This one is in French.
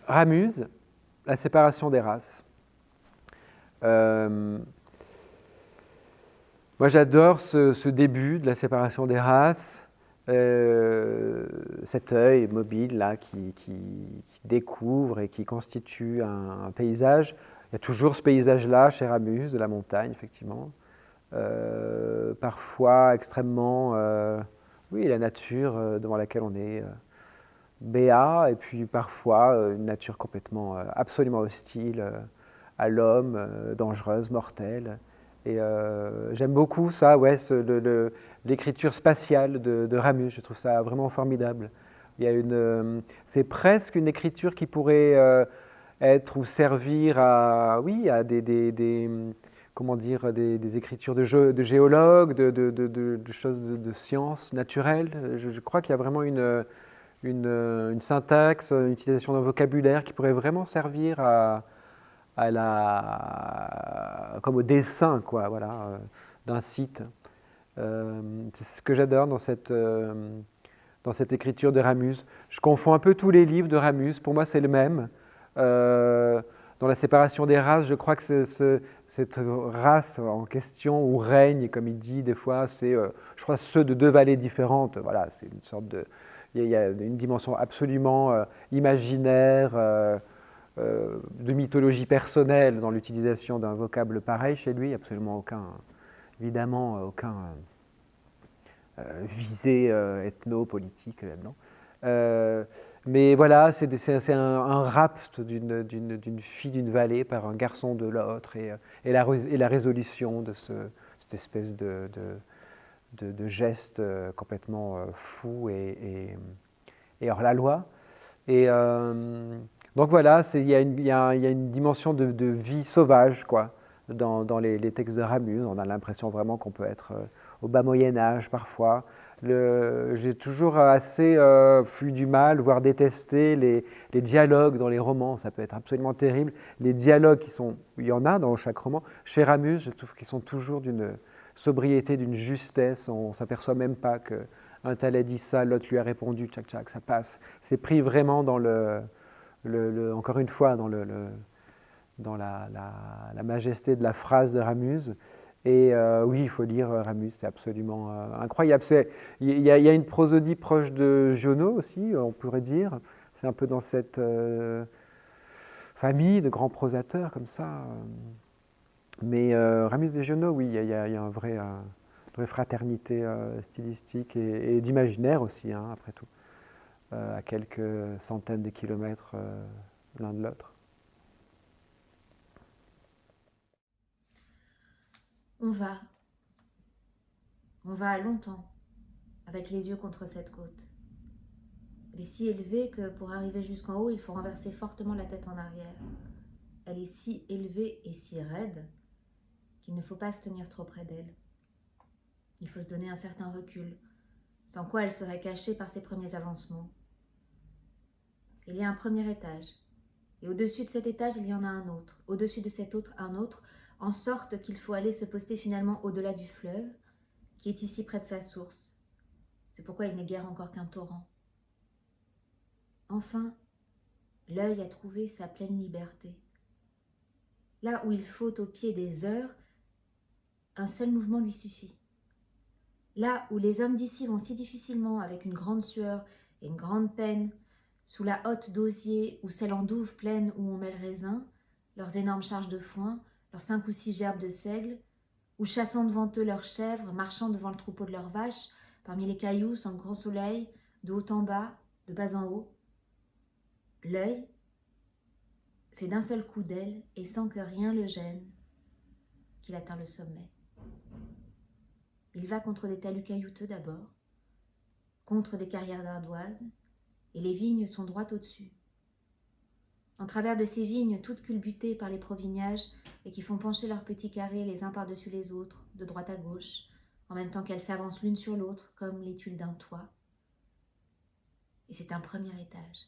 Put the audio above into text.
Ramuse, la séparation des races. Moi, j'adore ce début de la séparation des races, cet œil mobile là qui découvre et qui constitue un paysage. Il y a toujours ce paysage-là chez Ramuse, de la montagne, effectivement. Parfois extrêmement, oui, la nature devant laquelle on est béat, et puis parfois une nature complètement, absolument hostile à l'homme, dangereuse, mortelle. Et j'aime beaucoup ça, ouais, l'écriture spatiale de Ramuse. Je trouve ça vraiment formidable. Il y a c'est presque une écriture qui pourrait être ou servir à, oui, à comment dire, des écritures de géologues, de choses de sciences naturelles. Je crois qu'il y a vraiment une syntaxe, une utilisation d'un vocabulaire qui pourrait vraiment servir comme au dessin, quoi, voilà, d'un site. C'est ce que j'adore dans cette écriture de Ramuse. Je confonds un peu tous les livres de Ramuse. Pour moi, c'est le même. Dans la séparation des races, je crois que cette race en question, ou règne, comme il dit des fois, c'est, je crois, ceux de deux vallées différentes. Voilà, c'est une sorte de... Il y a une dimension absolument imaginaire, de mythologie personnelle dans l'utilisation d'un vocable pareil chez lui. Absolument évidemment, aucun visée ethno-politique là-dedans. Mais voilà, c'est un rapt d'une fille d'une vallée par un garçon de l'autre, et la résolution de cette espèce de geste complètement fou et hors la loi. Et donc voilà, il y a une dimension de vie sauvage, quoi, dans les textes de Ramuse. On a l'impression vraiment qu'on peut être au bas Moyen-Âge parfois. J'ai toujours assez eu du mal, voire détesté les dialogues dans les romans. Ça peut être absolument terrible. Les dialogues il y en a dans chaque roman. Chez Ramuse, je trouve qu'ils sont toujours d'une sobriété, d'une justesse. On ne s'aperçoit même pas qu'un tel a dit ça, l'autre lui a répondu, tchac tchac, ça passe. C'est pris vraiment dans encore une fois, dans la majesté de la phrase de Ramuse. Et oui, il faut lire Ramuse, c'est absolument incroyable. Il y a une prosodie proche de Giono aussi, on pourrait dire. C'est un peu dans cette famille de grands prosateurs comme ça. Mais Ramuse et Giono, oui, il y a une vraie fraternité stylistique et d'imaginaire aussi, hein, après tout, à quelques centaines de kilomètres l'un de l'autre. On va longtemps, avec les yeux contre cette côte. Elle est si élevée que pour arriver jusqu'en haut, il faut renverser fortement la tête en arrière. Elle est si élevée et si raide qu'il ne faut pas se tenir trop près d'elle. Il faut se donner un certain recul, sans quoi elle serait cachée par ses premiers avancements. Il y a un premier étage, et au-dessus de cet étage, il y en a un autre, au-dessus de cet autre, un autre, en sorte qu'il faut aller se poster finalement au-delà du fleuve, qui est ici près de sa source. C'est pourquoi il n'est guère encore qu'un torrent. Enfin, l'œil a trouvé sa pleine liberté. Là où il faut au pied des heures, un seul mouvement lui suffit. Là où les hommes d'ici vont si difficilement, avec une grande sueur et une grande peine, sous la hotte d'osier ou celle en douve pleine où on met le raisin, leurs énormes charges de foin, leurs 5 ou 6 gerbes de seigle, ou chassant devant eux leurs chèvres, marchant devant le troupeau de leurs vaches, parmi les cailloux, sans le grand soleil, de haut en bas, de bas en haut. L'œil, c'est d'un seul coup d'aile, et sans que rien le gêne, qu'il atteint le sommet. Il va contre des talus caillouteux d'abord, contre des carrières d'ardoises, et les vignes sont droites au-dessus. En travers de ces vignes, toutes culbutées par les provignages et qui font pencher leurs petits carrés les uns par-dessus les autres, de droite à gauche, en même temps qu'elles s'avancent l'une sur l'autre comme les tuiles d'un toit. Et c'est un premier étage.